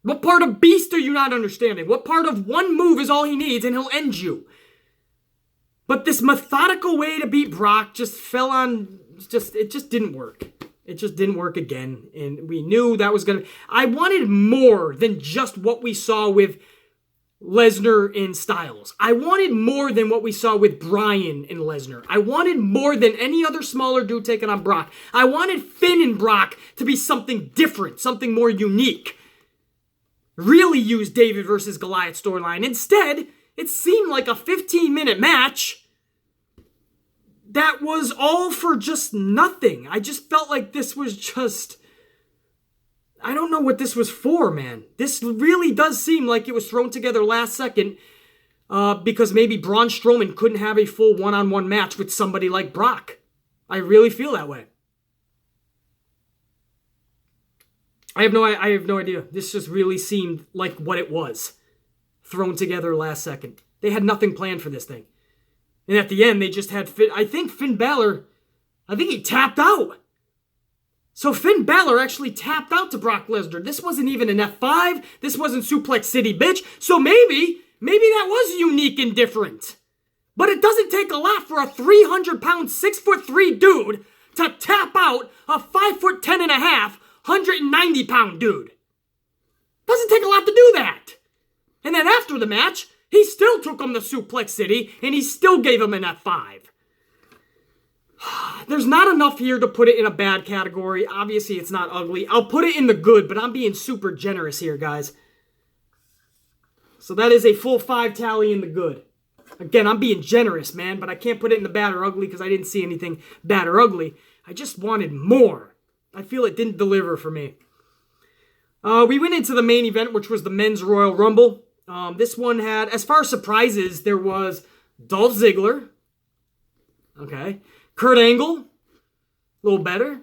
What part of Beast are you not understanding? What part of one move is all he needs and he'll end you? But this methodical way to beat Brock just fell on, it just didn't work. It just didn't work again. And we knew that was I wanted more than just what we saw with Lesnar and Styles. I wanted more than what we saw with Bryan and Lesnar. I wanted more than any other smaller dude taking on Brock. I wanted Finn and Brock to be something different, something more unique. Really use David versus Goliath storyline. Instead, it seemed like a 15-minute match that was all for just nothing. I just felt like this was just... I don't know what this was for, man. This really does seem like it was thrown together last second because maybe Braun Strowman couldn't have a full one-on-one match with somebody like Brock. I really feel that way. I have no idea. This just really seemed like what it was. Thrown together last second. They had nothing planned for this thing. And at the end, they just had Finn Balor, I think he tapped out. So Finn Balor actually tapped out to Brock Lesnar. This wasn't even an F5. This wasn't Suplex City, bitch. So maybe that was unique and different. But it doesn't take a lot for a 300-pound, 6'3" dude to tap out a 5'10.5", 190-pound dude. Doesn't take a lot to do that. And then after the match, he still took him to Suplex City, and he still gave him an F5. There's not enough here to put it in a bad category. Obviously, it's not ugly. I'll put it in the good, but I'm being super generous here, guys. So that is a full 5 tally in the good. Again, I'm being generous, man, but I can't put it in the bad or ugly because I didn't see anything bad or ugly. I just wanted more. I feel it didn't deliver for me. We went into the main event, which was the Men's Royal Rumble. This one had, as far as surprises, there was Dolph Ziggler. Okay. Kurt Angle. A little better.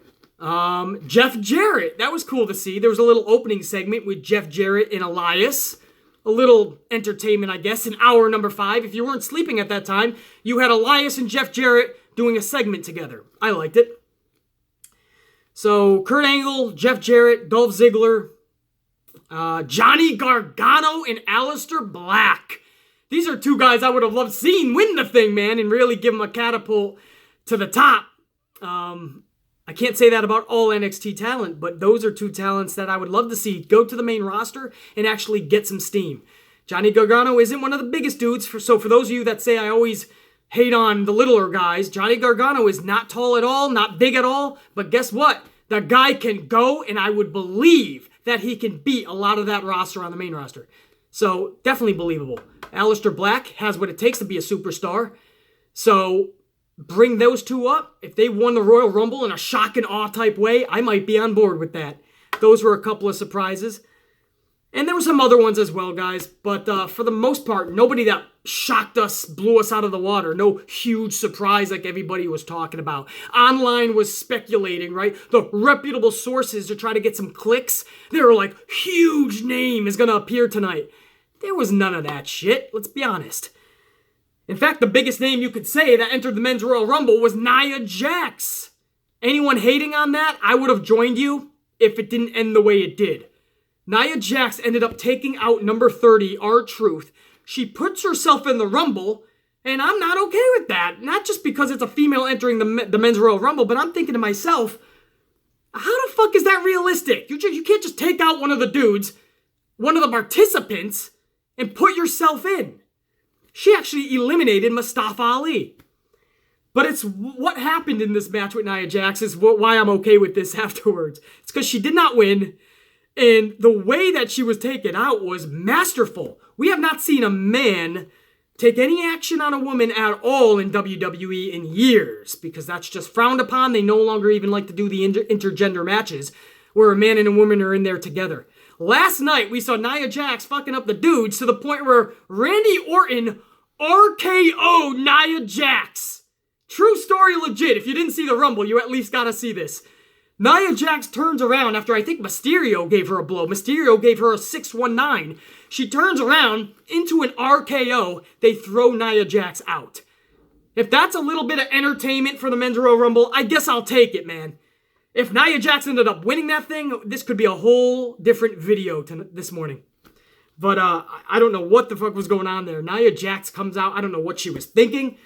Jeff Jarrett. That was cool to see. There was a little opening segment with Jeff Jarrett and Elias. A little entertainment, I guess, in hour number 5. If you weren't sleeping at that time, you had Elias and Jeff Jarrett doing a segment together. I liked it. So, Kurt Angle, Jeff Jarrett, Dolph Ziggler, Johnny Gargano, and Aleister Black. These are two guys I would have loved seeing win the thing, man, and really give them a catapult to the top. I can't say that about all NXT talent, but those are two talents that I would love to see go to the main roster and actually get some steam. Johnny Gargano isn't one of the biggest dudes, so for those of you that say I always hate on the littler guys, Johnny Gargano is not tall at all, not big at all, but guess what? The guy can go, and I would believe that he can beat a lot of that roster on the main roster. So, definitely believable. Aleister Black has what it takes to be a superstar. So, bring those two up. If they won the Royal Rumble in a shock and awe type way, I might be on board with that. Those were a couple of surprises. And there were some other ones as well, guys. But for the most part, nobody that shocked us, blew us out of the water. No huge surprise like everybody was talking about. Online was speculating, right? The reputable sources to try to get some clicks. They were like, huge name is going to appear tonight. There was none of that shit. Let's be honest. In fact, the biggest name you could say that entered the Men's Royal Rumble was Nia Jax. Anyone hating on that, I would have joined you if it didn't end the way it did. Nia Jax ended up taking out number 30, R-Truth. She puts herself in the Rumble, and I'm not okay with that. Not just because it's a female entering the Men's Royal Rumble, but I'm thinking to myself, how the fuck is that realistic? You can't just take out one of the dudes, one of the participants, and put yourself in. She actually eliminated Mustafa Ali. But it's what happened in this match with Nia Jax is why I'm okay with this afterwards. It's because she did not win. And the way that she was taken out was masterful. We have not seen a man take any action on a woman at all in WWE in years, because that's just frowned upon. They no longer even like to do the intergender matches where a man and a woman are in there together. Last night, we saw Nia Jax fucking up the dudes to the point where Randy Orton RKO'd Nia Jax. True story, legit. If you didn't see the Rumble, you at least gotta see this. Nia Jax turns around after I think Mysterio gave her a blow. Mysterio gave her a 619. She turns around into an RKO. They throw Nia Jax out. If that's a little bit of entertainment for the Men's Royal Rumble, I guess I'll take it, man. If Nia Jax ended up winning that thing, this could be a whole different video this morning. But I don't know what the fuck was going on there. Nia Jax comes out. I don't know what she was thinking.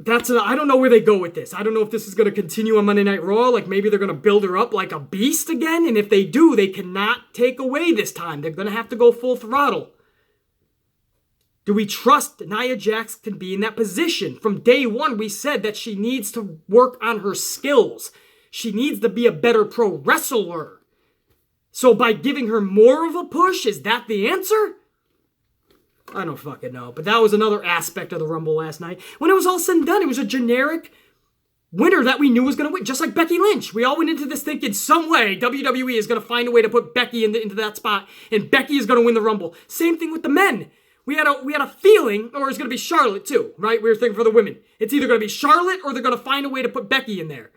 I don't know where they go with this. I don't know if this is going to continue on Monday Night Raw. Like maybe they're going to build her up like a beast again. And if they do, they cannot take away this time. They're going to have to go full throttle. Do we trust Nia Jax can be in that position? From day one, we said that she needs to work on her skills. She needs to be a better pro wrestler. So by giving her more of a push, is that the answer? I don't fucking know. But that was another aspect of the Rumble last night. When it was all said and done, it was a generic winner that we knew was going to win. Just like Becky Lynch. We all went into this thinking some way WWE is going to find a way to put Becky into that spot. And Becky is going to win the Rumble. Same thing with the men. We had a feeling, or it's going to be Charlotte too, right? We were thinking for the women. It's either going to be Charlotte or they're going to find a way to put Becky in there.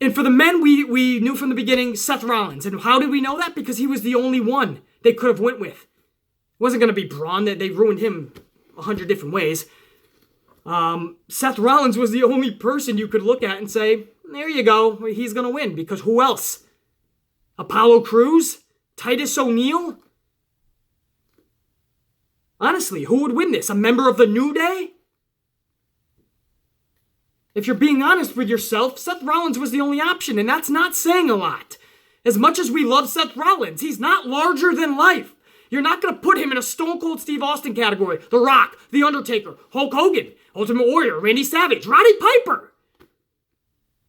And for the men, we knew from the beginning Seth Rollins. And how did we know that? Because he was the only one they could have went with. It wasn't going to be Braun. They ruined him 100 different ways. Seth Rollins was the only person you could look at and say, there you go, he's going to win. Because who else? Apollo Crews? Titus O'Neil? Honestly, who would win this? A member of the New Day? If you're being honest with yourself, Seth Rollins was the only option, and that's not saying a lot. As much as we love Seth Rollins, he's not larger than life. You're not going to put him in a Stone Cold Steve Austin category. The Rock, The Undertaker, Hulk Hogan, Ultimate Warrior, Randy Savage, Roddy Piper.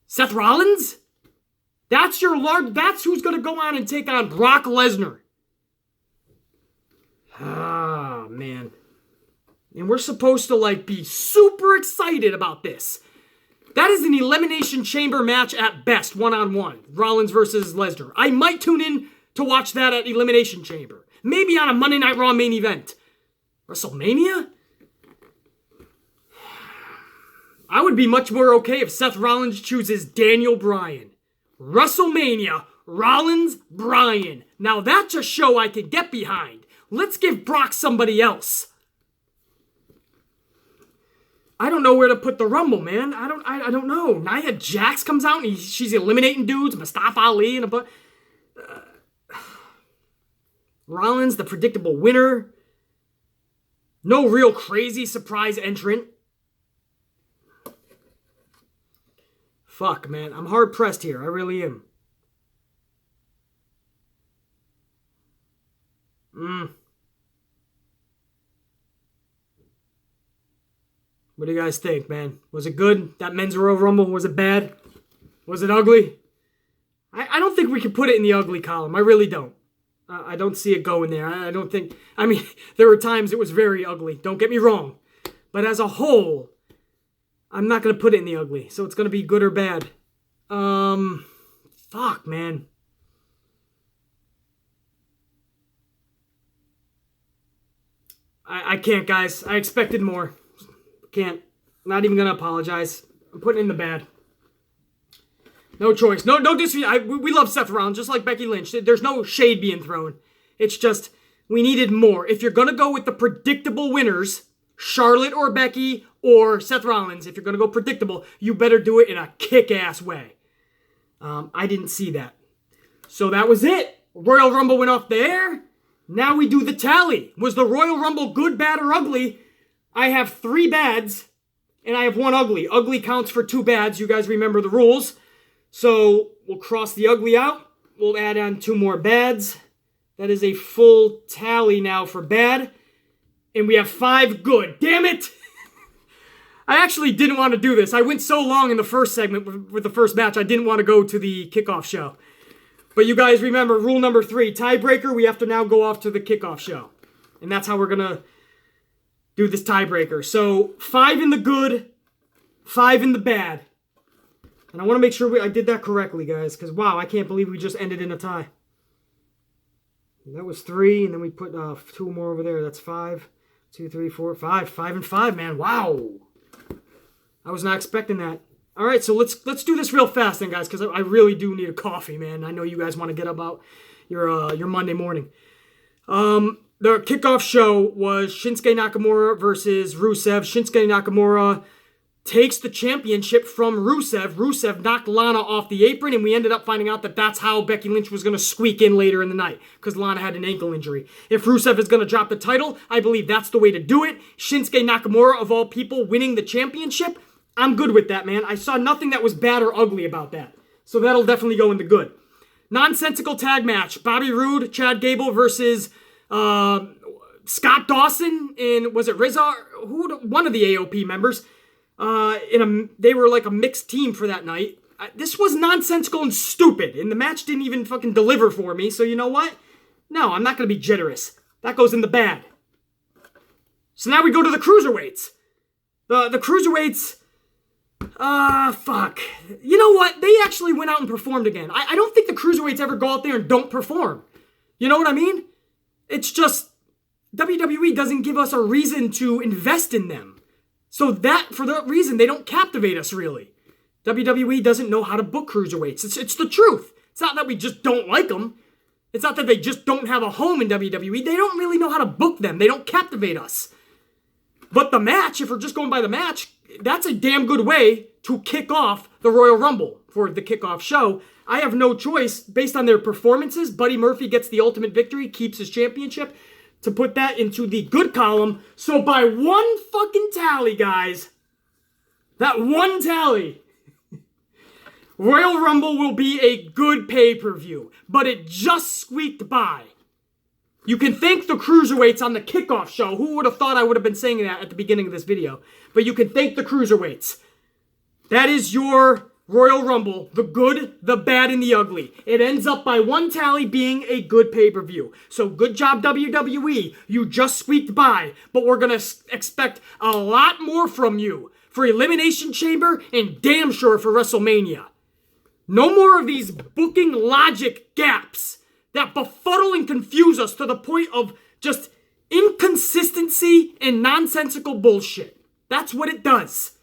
Seth Rollins? That's who's going to go on and take on Brock Lesnar. Ah, man. And we're supposed to, be super excited about this. That is an Elimination Chamber match at best, one-on-one. Rollins versus Lesnar. I might tune in to watch that at Elimination Chamber. Maybe on a Monday Night Raw main event. WrestleMania? I would be much more okay if Seth Rollins chooses Daniel Bryan. WrestleMania, Rollins, Bryan. Now that's a show I could get behind. Let's give Brock somebody else. I don't know where to put the Rumble, man. I don't know. Nia Jax comes out and she's eliminating dudes. Mustafa Ali and a bunch. Rollins, the predictable winner. No real crazy surprise entrant. Fuck, man. I'm hard pressed here. I really am. What do you guys think, man? Was it good? That men's Royal Rumble, was it bad? Was it ugly? I don't think we can put it in the ugly column. I really don't. I don't see it going there. I don't think... I mean, there were times it was very ugly. Don't get me wrong. But as a whole, I'm not going to put it in the ugly. So it's going to be good or bad. Fuck, man. I can't, guys. I expected more. Can't. Not even going to apologize. I'm putting in the bad. No choice. No disrespect. We love Seth Rollins, just like Becky Lynch. There's no shade being thrown. It's just, we needed more. If you're going to go with the predictable winners, Charlotte or Becky or Seth Rollins, if you're going to go predictable, you better do it in a kick-ass way. I didn't see that. So that was it. Royal Rumble went off the air. Now we do the tally. Was the Royal Rumble good, bad, or ugly? I have 3 bads, and I have 1 ugly. Ugly counts for 2 bads. You guys remember the rules. So we'll cross the ugly out. We'll add on 2 more bads. That is a full tally now for bad. And we have 5 good. Damn it! I actually didn't want to do this. I went so long in the first segment with the first match, I didn't want to go to the kickoff show. But you guys remember rule number 3, tiebreaker, we have to now go off to the kickoff show. And that's how we're going to do this tiebreaker. So 5 in the good, 5 in the bad. And I want to make sure I did that correctly, guys. Because, wow, I can't believe we just ended in a tie. That was 3, and then we put 2 more over there. That's 5. 2, 3, 4, 5. 5 and 5, man. Wow. I was not expecting that. All right, so let's do this real fast then, guys, because I really do need a coffee, man. I know you guys want to get about your Monday morning. The kickoff show was Shinsuke Nakamura versus Rusev. Shinsuke Nakamura takes the championship from Rusev. Rusev knocked Lana off the apron, and we ended up finding out that that's how Becky Lynch was going to squeak in later in the night, because Lana had an ankle injury. If Rusev is going to drop the title, I believe that's the way to do it. Shinsuke Nakamura, of all people, winning the championship, I'm good with that, man. I saw nothing that was bad or ugly about that. So that'll definitely go into good. Nonsensical tag match. Bobby Roode, Chad Gable versus Scott Dawson and, was it Rizar? One of the AOP members. They were like a mixed team for that night. This was nonsensical and stupid, and the match didn't even fucking deliver for me, so you know what? No, I'm not going to be generous. That goes in the bad. So now we go to the cruiserweights. The cruiserweights... fuck. You know what? They actually went out and performed again. I don't think the cruiserweights ever go out there and don't perform. You know what I mean? It's just WWE doesn't give us a reason to invest in them. So for that reason, they don't captivate us, really. WWE doesn't know how to book cruiserweights. It's the truth. It's not that we just don't like them. It's not that they just don't have a home in WWE. They don't really know how to book them. They don't captivate us. But the match, if we're just going by the match, that's a damn good way to kick off the Royal Rumble for the kickoff show. I have no choice, based on their performances. Buddy Murphy gets the ultimate victory, keeps his championship, to put that into the good column. So by one fucking tally, guys, that one tally, Royal Rumble will be a good pay-per-view. But it just squeaked by. You can thank the cruiserweights on the kickoff show. Who would have thought I would have been saying that at the beginning of this video? But you can thank the cruiserweights. That is your Royal Rumble. The good, the bad, and the ugly. It ends up by one tally being a good pay-per-view. So good job, WWE. You just squeaked by. But we're going to expect a lot more from you for Elimination Chamber and damn sure for WrestleMania. No more of these booking logic gaps that befuddle and confuse us to the point of just inconsistency and nonsensical bullshit. That's what it does.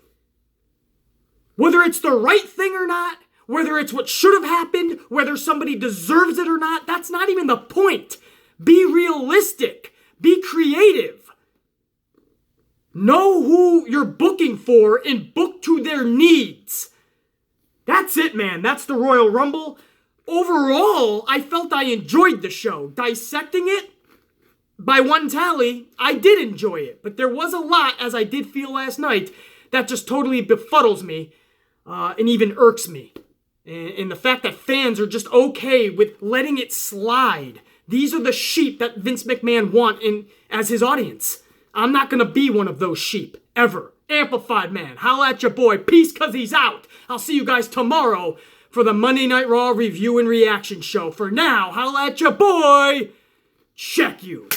Whether it's the right thing or not, whether it's what should have happened, whether somebody deserves it or not, that's not even the point. Be realistic. Be creative. Know who you're booking for and book to their needs. That's it, man. That's the Royal Rumble. Overall, I felt I enjoyed the show. Dissecting it, by one tally, I did enjoy it. But there was a lot, as I did feel last night, that just totally befuddles me and even irks me. And the fact that fans are just okay with letting it slide. These are the sheep that Vince McMahon want as his audience. I'm not going to be one of those sheep, ever. Amplified man, holla at your boy. Peace, cause he's out. I'll see you guys tomorrow for the Monday Night Raw review and reaction show. For now, holla at your boy. Check you.